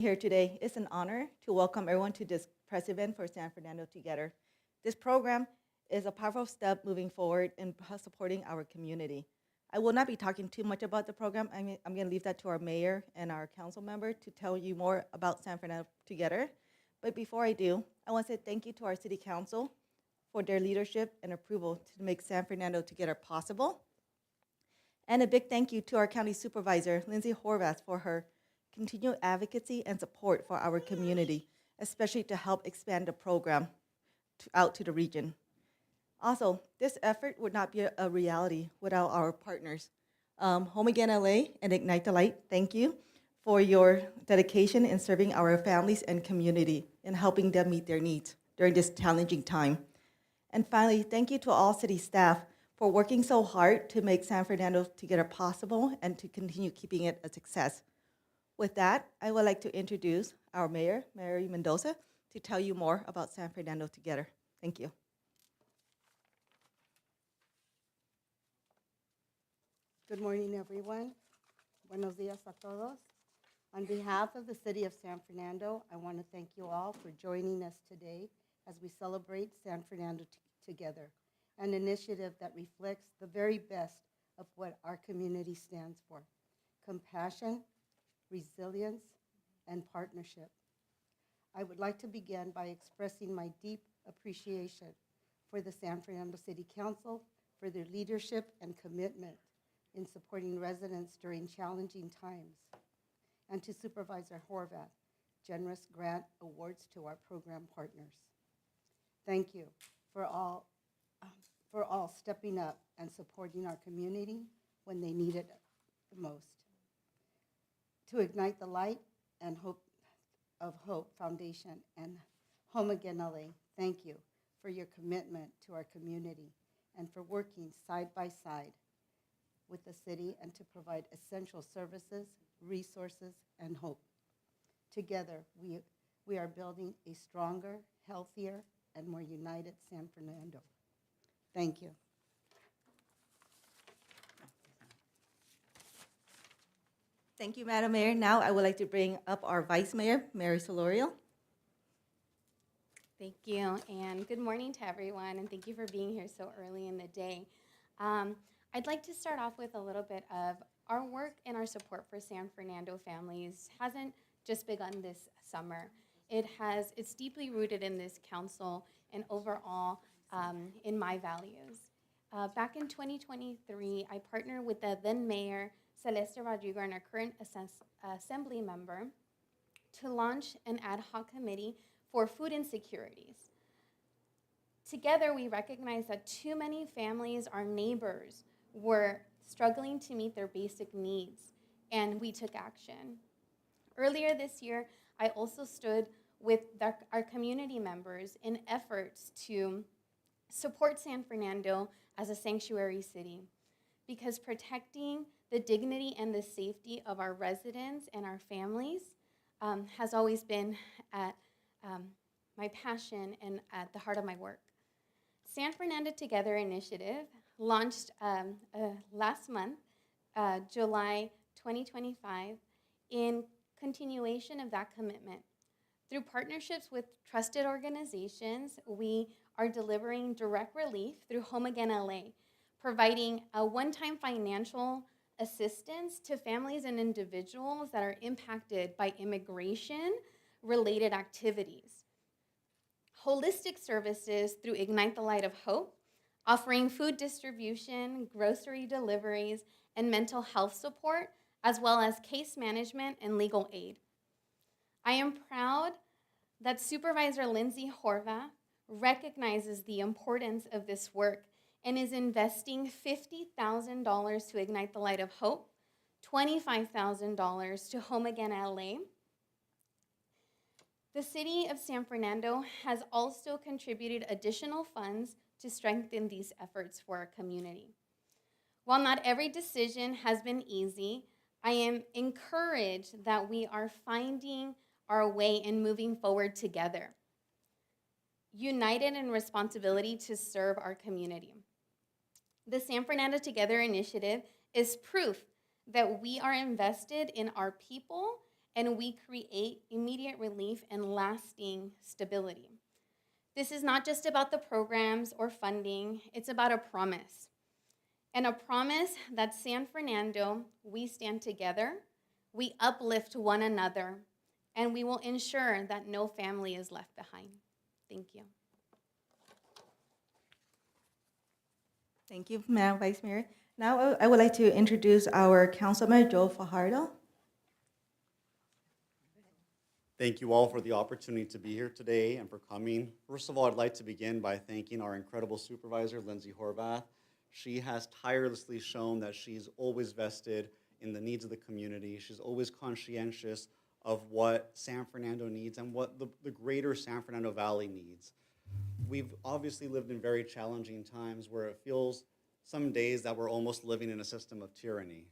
Here today. It's an honor to welcome everyone to this press event for San Fernando Together. This program is a powerful step moving forward in supporting our community. I will not be talking too much about the program. I'm going to leave that to our mayor and our council member to tell you more about San Fernando Together. But before I do, I want to say thank you to our city council for their leadership and approval to make San Fernando Together possible. And a big thank you to our county supervisor, Lindsay Horvath, for her continued advocacy and support for our community, especially to help expand the program out to the region. Also, this effort would not be a reality without our partners. Home Again LA and Ignite the Light, thank you for your dedication in serving our families and community and helping them meet their needs during this challenging time. And finally, thank you to all city staff for working so hard to make San Fernando Together possible and to continue keeping it a success. With that, I would like to introduce our mayor, Mary Mendoza, to tell you more about San Fernando Together. Thank you. Good morning, everyone. Buenos días a todos. On behalf of the City of San Fernando, I want to thank you all for joining us today as we celebrate San Fernando Together, an initiative that reflects the very best of what our community stands for: compassion, resilience, and partnership. I would like to begin by expressing my deep appreciation for the San Fernando City Council for their leadership and commitment in supporting residents during challenging times, and to Supervisor Horvath, generous grant awards to our program partners. Thank you for all stepping up and supporting our community when they need it the most. To Ignite the Light and Hope Foundation and Home Again LA, thank you for your commitment to our community and for working side by side with the city and to provide essential services, resources, and hope. Together, we are building a stronger, healthier, and more united San Fernando. Thank you. Thank you, Madam Mayor. Now I would like to bring up our Vice Mayor, Mary Solorio. Thank you, and good morning to everyone, and thank you for being here so early in the day. I'd like to start off with a little bit of our work and our support for San Fernando families hasn't just begun this summer. It's deeply rooted in this council and overall in my values. Back in 2023, I partnered with the then Mayor, Celeste Rodrigo, and our current Assembly member to launch an ad hoc committee for food insecurities. Together, we recognize that too many families, our neighbors, were struggling to meet their basic needs, and we took action. Earlier this year, I also stood with our community members in efforts to support San Fernando as a sanctuary city, because protecting the dignity and the safety of our residents and our families has always been at my passion and at the heart of my work. San Fernando Together initiative launched last month, July 2025, in continuation of that commitment. Through partnerships with trusted organizations, we are delivering direct relief through Home Again LA, providing a one-time financial assistance to families and individuals that are impacted by immigration-related activities. Holistic services through Ignite the Light of Hope, offering food distribution, grocery deliveries, and mental health support, as well as case management and legal aid. I am proud that Supervisor Lindsay Horvath recognizes the importance of this work and is investing $50,000 to Ignite the Light of Hope, $25,000 to Home Again LA. The City of San Fernando has also contributed additional funds to strengthen these efforts for our community. While not every decision has been easy, I am encouraged that we are finding our way and moving forward together, united in responsibility to serve our community. The San Fernando Together initiative is proof that we are invested in our people and we create immediate relief and lasting stability. This is not just about the programs or funding, it's about a promise. And a promise that San Fernando, we stand together, we uplift one another, and we will ensure that no family is left behind. Thank you. Thank you, Madam Vice Mayor. Now I would like to introduce our Councilman Joe Fajardo. Thank you all for the opportunity to be here today and for coming. First of all, I'd like to begin by thanking our incredible supervisor, Lindsay Horvath. She has tirelessly shown that she's always vested in the needs of the community. She's always conscientious of what San Fernando needs and what the greater San Fernando Valley needs. We've obviously lived in very challenging times where it feels some days that we're almost living in a system of tyranny.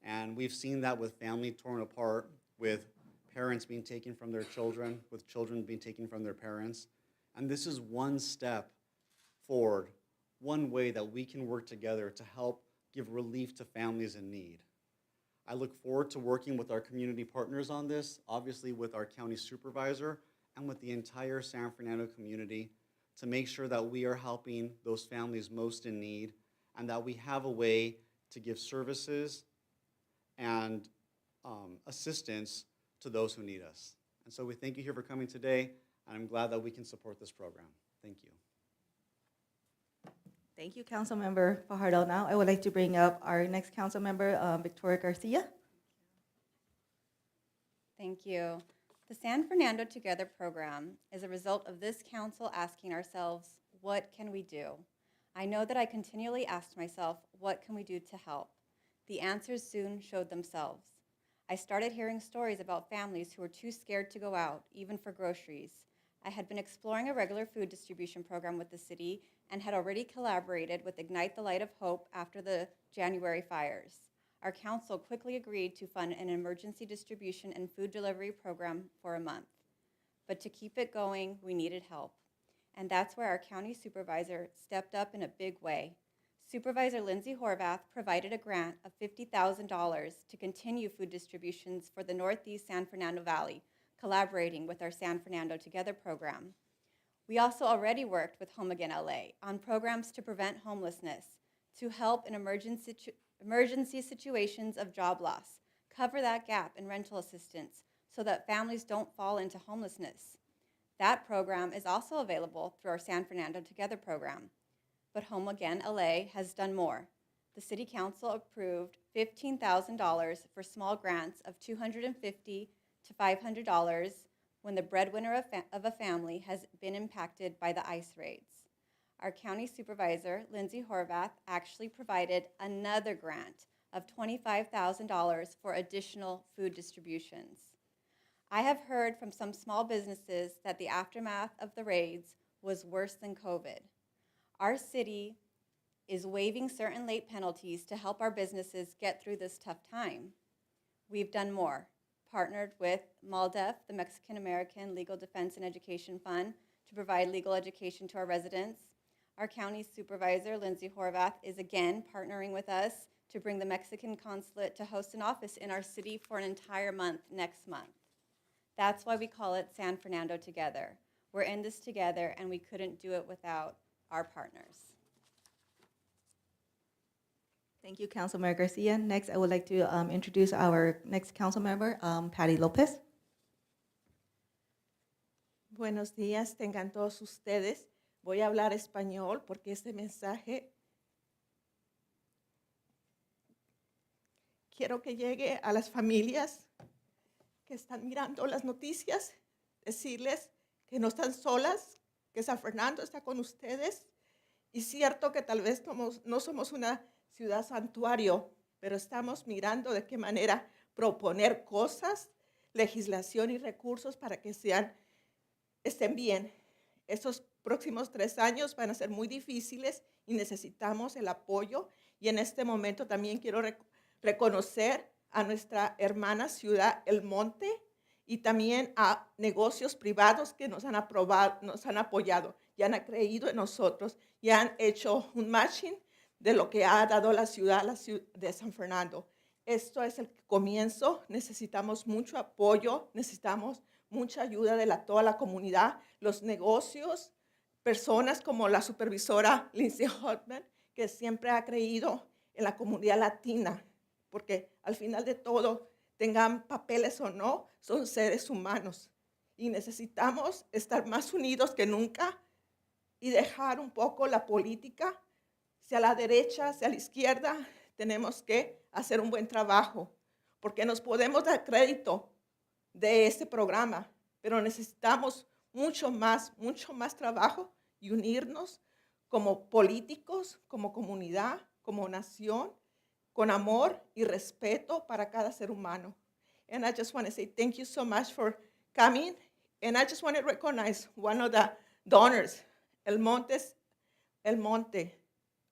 And we've seen that with family torn apart, with parents being taken from their children, with children being taken from their parents. And this is one step forward, one way that we can work together to help give relief to families in need. I look forward to working with our community partners on this, obviously with our county supervisor and with the entire San Fernando community to make sure that we are helping those families most in need and that we have a way to give services and assistance to those who need us. And so we thank you here for coming today, and I'm glad that we can support this program. Thank you. Thank you, Councilmember Fajardo. Now I would like to bring up our next council member, Victoria Garcia. Thank you. The San Fernando Together program is a result of this council asking ourselves, what can we do? I know that I continually asked myself, what can we do to help? The answers soon showed themselves. I started hearing stories about families who were too scared to go out, even for groceries. I had been exploring a regular food distribution program with the city and had already collaborated with Ignite the Light of Hope after the January fires. Our council quickly agreed to fund an emergency distribution and food delivery program for a month. But to keep it going, we needed help. And that's where our county supervisor stepped up in a big way. Supervisor Lindsay Horvath provided a grant of $50,000 to continue food distributions for the Northeast San Fernando Valley, collaborating with our San Fernando Together program. We also already worked with Home Again LA on programs to prevent homelessness, to help in emergency situations of job loss, cover that gap in rental assistance so that families don't fall into homelessness. That program is also available through our San Fernando Together program. But Home Again LA has done more. The City Council approved $15,000 for small grants of $250 to $500 when the breadwinner of a family has been impacted by the ICE raids. Our county supervisor, Lindsay Horvath, actually provided another grant of $25,000 for additional food distributions. I have heard from some small businesses that the aftermath of the raids was worse than COVID. Our city is waiving certain late penalties to help our businesses get through this tough time. We've done more, partnered with MALDEF, the Mexican American Legal Defense and Education Fund, to provide legal education to our residents. Our county supervisor, Lindsay Horvath, is again partnering with us to bring the Mexican consulate to host an office in our city for an entire month next month. That's why we call it San Fernando Together. We're in this together, and we couldn't do it without our partners. Thank you, Councilmember Garcia. Next, I would like to introduce our next council member, Patty Lopez. Buenos días, tengan todos ustedes. Voy a hablar español porque este mensaje quiero que llegue a las familias que están mirando las noticias, decirles que no están solas, que San Fernando está con ustedes. Y cierto que tal vez no somos una ciudad santuario, pero estamos mirando de qué manera proponer cosas, legislación y recursos para que estén bien. Estos próximos 3 años van a ser muy difíciles y necesitamos el apoyo. Y en este momento también quiero reconocer a nuestra hermana ciudad El Monte y también a negocios privados que nos han apoyado y han creído en nosotros y han hecho un matching de lo que ha dado la ciudad de San Fernando. Esto es el comienzo, necesitamos mucho apoyo, necesitamos mucha ayuda de toda la comunidad, los negocios, personas como la supervisora Lindsay Hotman, que siempre ha creído en la comunidad latina, porque al final de todo, tengan papeles o no, son seres humanos y necesitamos estar más unidos que nunca y dejar un poco la política, sea a la derecha, sea a la izquierda, tenemos que hacer un buen trabajo, porque nos podemos dar crédito de este programa, pero necesitamos mucho más trabajo y unirnos como políticos, como comunidad, como nación, con amor y respeto para cada ser humano. And I just want to say thank you so much for coming. And I just want to recognize one of the donors, El Monte.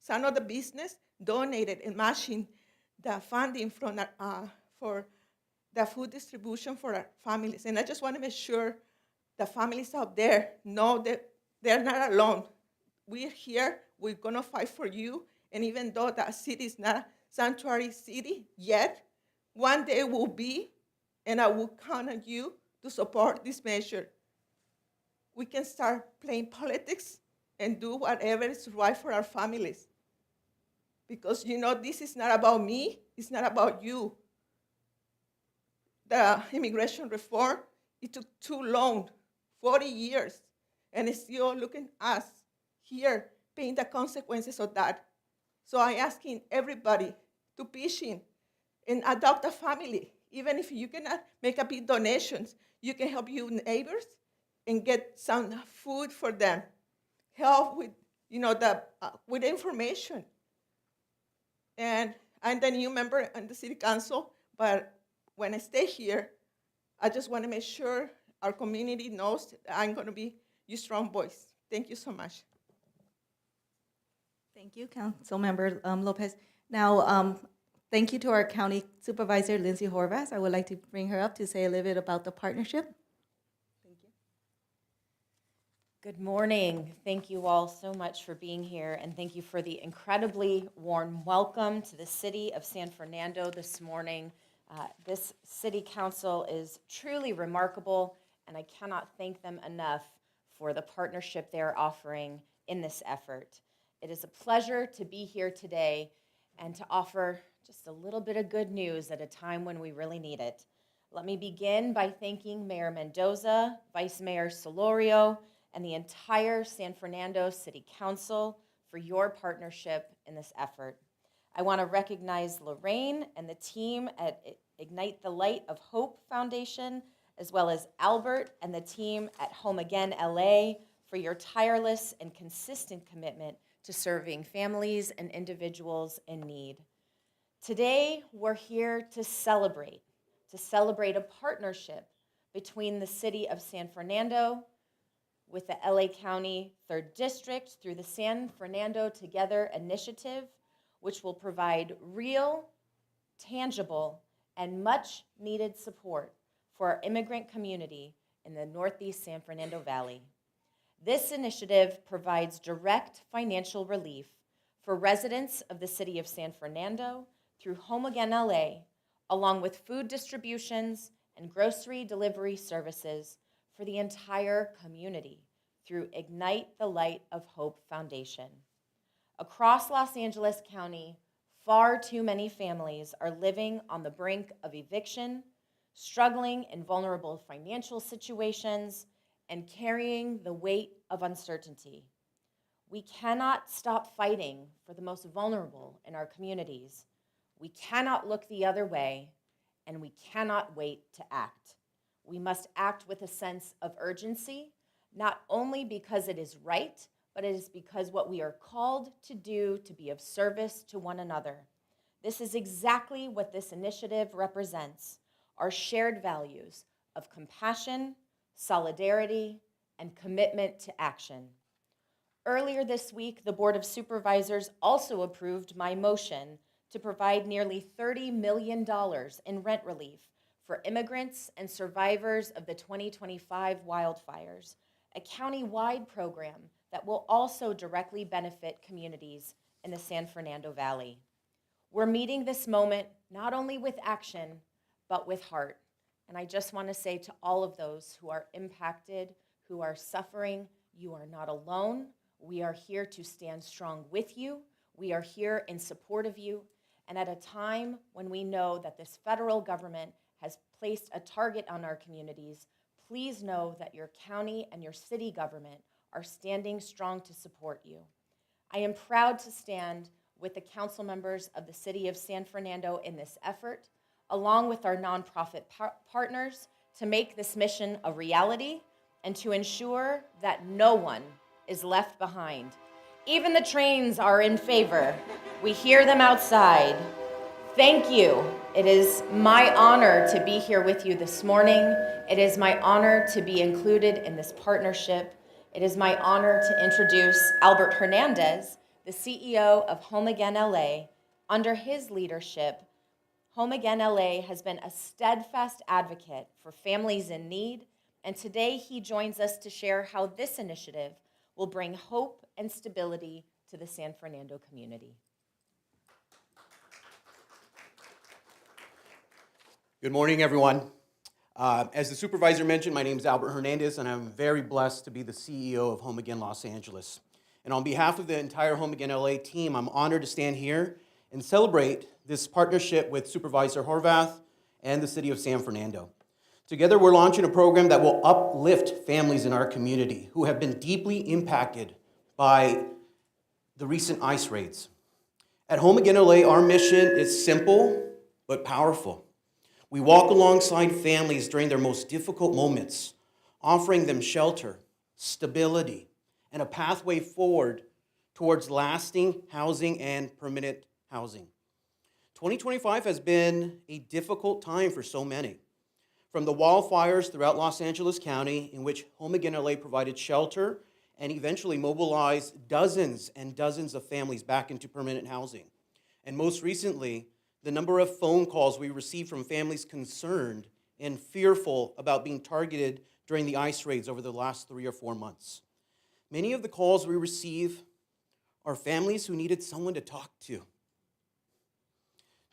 Son of the business donated and matching the funding from for the food distribution for our families. And I just want to make sure the families out there know that they're not alone. We're here, we're gonna fight for you. And even though the city is not a sanctuary city yet, one day will be, and I will count on you to support this measure. We can start playing politics and do whatever is right for our families. Because this is not about me, it's not about you. The immigration reform, it took too long, 40 years, and it's still looking at us here paying the consequences of that. So I'm asking everybody to pitch in and adopt a family. Even if you cannot make a big donations, you can help your neighbors and get some food for them. Help with, with information. And I'm the new member on the city council, but when I stay here, I just want to make sure our community knows that I'm going to be your strong voice. Thank you so much. Thank you, Councilmember Lopez. Now, thank you to our County Supervisor, Lindsay Horvath. I would like to bring her up to say a little bit about the partnership. Thank you. Good morning. Thank you all so much for being here, and thank you for the incredibly warm welcome to the city of San Fernando this morning. This city council is truly remarkable, and I cannot thank them enough for the partnership they're offering in this effort. It is a pleasure to be here today and to offer just a little bit of good news at a time when we really need it. Let me begin by thanking Mayor Mendoza, Vice Mayor Solorio, and the entire San Fernando City Council for your partnership in this effort. I want to recognize Lorraine and the team at Ignite the Light of Hope Foundation, as well as Albert and the team at Home Again LA for your tireless and consistent commitment to serving families and individuals in need. Today, we're here to celebrate a partnership between the city of San Fernando with the LA County 3rd District through the San Fernando Together initiative, which will provide real, tangible, and much needed support for our immigrant community in the Northeast San Fernando Valley. This initiative provides direct financial relief for residents of the city of San Fernando through Home Again LA, along with food distributions and grocery delivery services for the entire community through Ignite the Light of Hope Foundation. Across Los Angeles County, far too many families are living on the brink of eviction, struggling in vulnerable financial situations, and carrying the weight of uncertainty. We cannot stop fighting for the most vulnerable in our communities. We cannot look the other way, and we cannot wait to act. We must act with a sense of urgency, not only because it is right, but it is because what we are called to do to be of service to one another. This is exactly what this initiative represents, our shared values of compassion, solidarity, and commitment to action. Earlier this week, the Board of Supervisors also approved my motion to provide nearly $30 million in rent relief for immigrants and survivors of the 2025 wildfires, a county-wide program that will also directly benefit communities in the San Fernando Valley. We're meeting this moment not only with action, but with heart. And I just want to say to all of those who are impacted, who are suffering, you are not alone. We are here to stand strong with you. We are here in support of you. And at a time when we know that this federal government has placed a target on our communities, please know that your county and your city government are standing strong to support you. I am proud to stand with the council members of the city of San Fernando in this effort, along with our nonprofit partners, to make this mission a reality and to ensure that no one is left behind. Even the trains are in favor. We hear them outside. Thank you. It is my honor to be here with you this morning. It is my honor to be included in this partnership. It is my honor to introduce Albert Hernandez, the CEO of Home Again LA. Under his leadership, Home Again LA has been a steadfast advocate for families in need, and today he joins us to share how this initiative will bring hope and stability to the San Fernando community. Good morning, everyone. As the supervisor mentioned, my name is Albert Hernandez, and I'm very blessed to be the CEO of Home Again Los Angeles. And on behalf of the entire Home Again LA team, I'm honored to stand here and celebrate this partnership with Supervisor Horvath and the city of San Fernando. Together, we're launching a program that will uplift families in our community who have been deeply impacted by the recent ICE raids. At Home Again LA, our mission is simple but powerful. We walk alongside families during their most difficult moments, offering them shelter, stability, and a pathway forward towards lasting housing and permanent housing. 2025 has been a difficult time for so many. From the wildfires throughout Los Angeles County, in which Home Again LA provided shelter and eventually mobilized dozens and dozens of families back into permanent housing. And most recently, the number of phone calls we received from families concerned and fearful about being targeted during the ICE raids over the last 3 or 4 months. Many of the calls we receive are families who needed someone to talk to,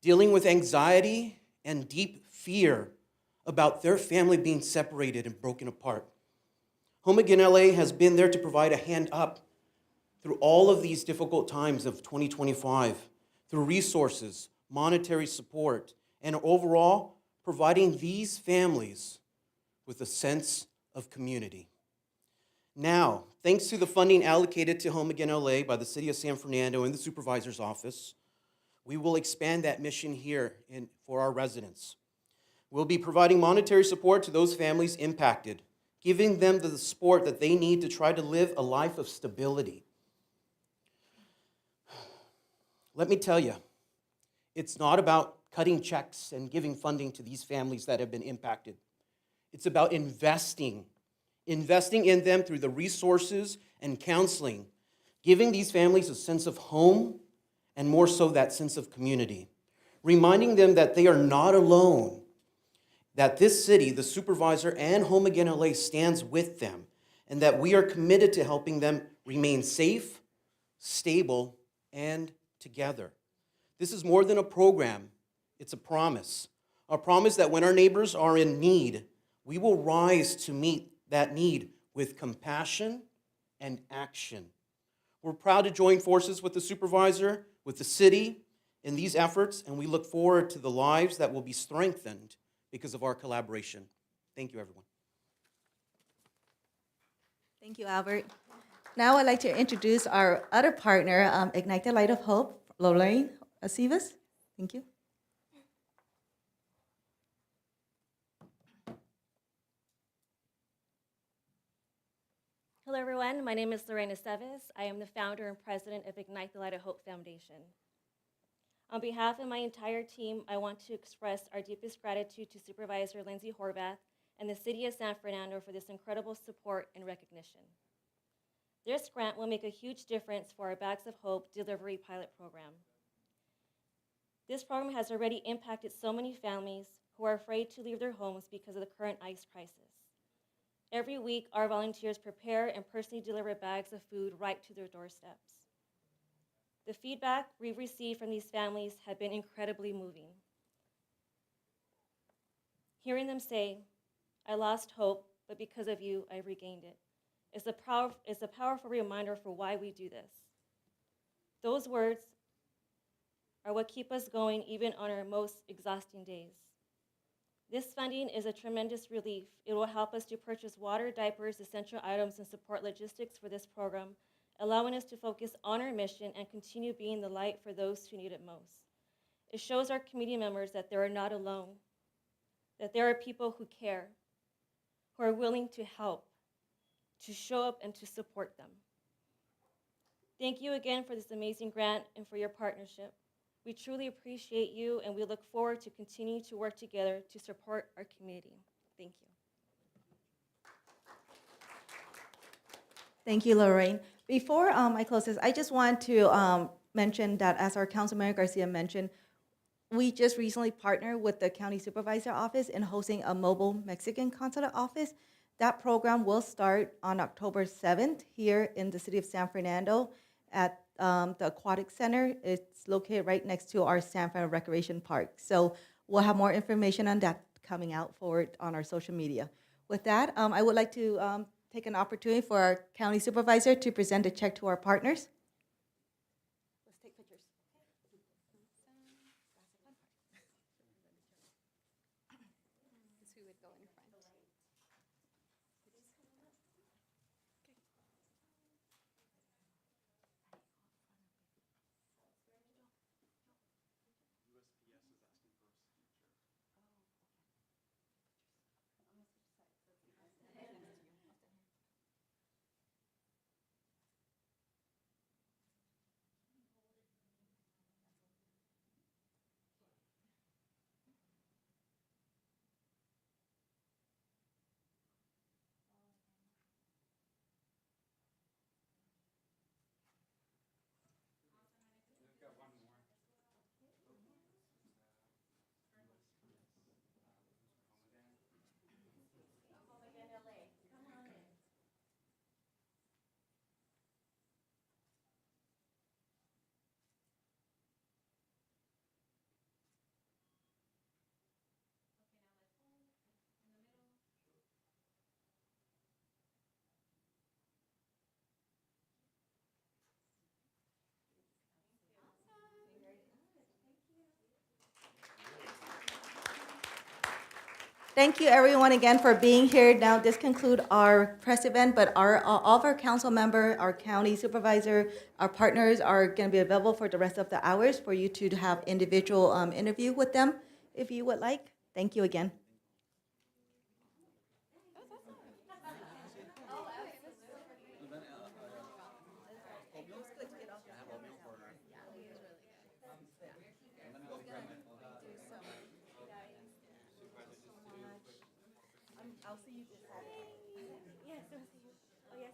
dealing with anxiety and deep fear about their family being separated and broken apart. Home Again LA has been there to provide a hand up through all of these difficult times of 2025, through resources, monetary support, and overall providing these families with a sense of community. Now, thanks to the funding allocated to Home Again LA by the City of San Fernando and the Supervisor's Office, we will expand that mission here for our residents. We'll be providing monetary support to those families impacted, giving them the support that they need to try to live a life of stability. Let me tell you, it's not about cutting checks and giving funding to these families that have been impacted. It's about investing in them through the resources and counseling, giving these families a sense of home and more so that sense of community, reminding them that they are not alone, that this city, the supervisor, and Home Again LA stands with them, and that we are committed to helping them remain safe, stable, and together. This is more than a program, it's a promise that when our neighbors are in need, we will rise to meet that need with compassion and action. We're proud to join forces with the supervisor, with the city in these efforts, and we look forward to the lives that will be strengthened because of our collaboration. Thank you, everyone. Thank you, Albert. Now I'd like to introduce our other partner, Ignite the Light of Hope, Lorraine Acivas. Thank you. Hello, everyone. My name is Lorena Seves. I am the founder and president of Ignite the Light of Hope Foundation. On behalf of my entire team, I want to express our deepest gratitude to Supervisor Lindsay Horvath and the City of San Fernando for this incredible support and recognition. This grant will make a huge difference for our Bags of Hope delivery pilot program. This program has already impacted so many families who are afraid to leave their homes because of the current ICE crisis. Every week, our volunteers prepare and personally deliver bags of food right to their doorsteps. The feedback we've received from these families have been incredibly moving. Hearing them say, "I lost hope, but because of you, I regained it," is a powerful reminder for why we do this. Those words are what keep us going even on our most exhausting days. This funding is a tremendous relief. It will help us to purchase water, diapers, essential items, and support logistics for this program, allowing us to focus on our mission and continue being the light for those who need it most. It shows our community members that they are not alone, that there are people who care, who are willing to help, to show up, and to support them. Thank you again for this amazing grant and for your partnership. We truly appreciate you, and we look forward to continuing to work together to support our community. Thank you. Thank you, Lorraine. Before I close this, I just want to mention that, as our Councilmember Garcia mentioned, we just recently partnered with the County Supervisor Office in hosting a mobile Mexican consulate office. That program will start on October 7th here in the city of San Fernando at the Aquatic Center. It's located right next to our San Fernando Recreation Park. So we'll have more information on that coming out forward on our social media. With that, I would like to take an opportunity for our county supervisor to present a check to our partners. Let's take pictures. Who would go in front? Thank you, everyone, again for being here. Now, this concludes our press event, but all of our council member, our county supervisor, our partners are going to be available for the rest of the hours for you to have individual interview with them if you would like. Thank you again. Yes, oh, yes.